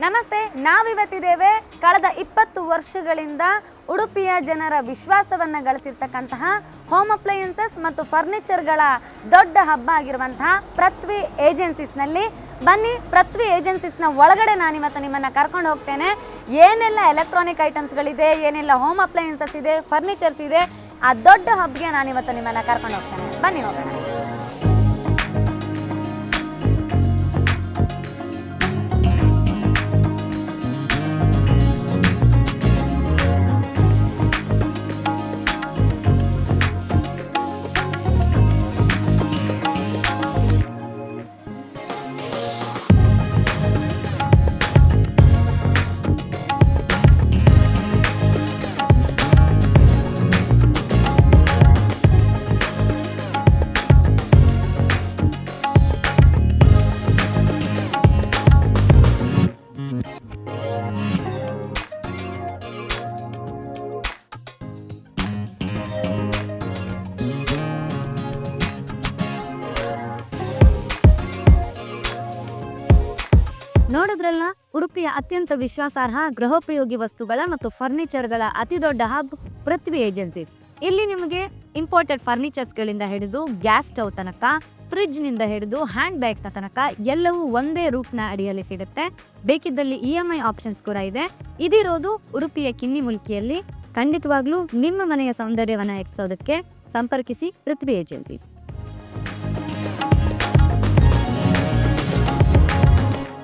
ನಮಸ್ತೆ, ನಾವಿವತ್ತಿದ್ದೇವೆ ಕಳೆದ 20 ವರ್ಷಗಳಿಂದ ಉಡುಪಿಯ ಜನರ ವಿಶ್ವಾಸವನ್ನು ಗಳಿಸಿರ್ತಕ್ಕಂತಹ ಹೋಮ್ ಅಪ್ಲಯನ್ಸಸ್ ಮತ್ತು ಫರ್ನಿಚರ್ಗಳ ದೊಡ್ಡ ಹಬ್ಬ ಆಗಿರುವಂತಹ ಪೃಥ್ವಿ ಏಜೆನ್ಸೀಸ್ನಲ್ಲಿ. ಬನ್ನಿ, ಪೃಥ್ವಿ ಏಜೆನ್ಸೀಸ್ನ ಒಳಗಡೆ ನಾನಿವತ್ತು ನಿಮ್ಮನ್ನು ಕರ್ಕೊಂಡು ಹೋಗ್ತೇನೆ. ಏನೆಲ್ಲ ಎಲೆಕ್ಟ್ರಾನಿಕ್ ಐಟಮ್ಸ್ಗಳಿದೆ, ಏನೆಲ್ಲ ಹೋಮ್ ಅಪ್ಲಯನ್ಸಸ್ ಇದೆ, ಫರ್ನಿಚರ್ಸ್ ಇದೆ, ಆ ದೊಡ್ಡ ಹಬ್ಗೆ ನಾನಿವತ್ತು ನಿಮ್ಮನ್ನು ಕರ್ಕೊಂಡು ಹೋಗ್ತೇನೆ. ಬನ್ನಿ ಹೋಗೋಣ. ನೋಡಿದ್ರಲ್ಲ, ಉಡುಪಿಯ ಅತ್ಯಂತ ವಿಶ್ವಾಸಾರ್ಹ ಗೃಹೋಪಯೋಗಿ ವಸ್ತುಗಳ ಮತ್ತು ಫರ್ನಿಚರ್ಗಳ ಅತಿ ದೊಡ್ಡ ಹಬ್ ಪೃಥ್ವಿ ಏಜೆನ್ಸೀಸ್. ಇಲ್ಲಿ ನಿಮಗೆ ಇಂಪೋರ್ಟೆಡ್ ಫರ್ನಿಚರ್ಸ್ಗಳಿಂದ ಹಿಡಿದು ಗ್ಯಾಸ್ ಸ್ಟವ್ ತನಕ, ಫ್ರಿಡ್ಜ್ನಿಂದ ಹಿಡಿದು ಹ್ಯಾಂಡ್ ಬ್ಯಾಗ್ಸ್ನ ತನಕ ಎಲ್ಲವೂ ಒಂದೇ ರೂಟ್ನ ಅಡಿಯಲ್ಲಿ ಸಿಗುತ್ತೆ. ಬೇಕಿದ್ದಲ್ಲಿ EMI ಆಪ್ಷನ್ಸ್ ಕೂಡ ಇದೆ. ಇದಿರೋದು ಉಡುಪಿಯ ಕಿನ್ನಿಮುಲ್ಕಿಯಲ್ಲಿ. ಖಂಡಿತವಾಗ್ಲೂ ನಿಮ್ಮ ಮನೆಯ ಸೌಂದರ್ಯವನ್ನು ಹೆಚ್ಚಿಸೋದಕ್ಕೆ ಸಂಪರ್ಕಿಸಿ ಪೃಥ್ವಿ ಏಜೆನ್ಸೀಸ್.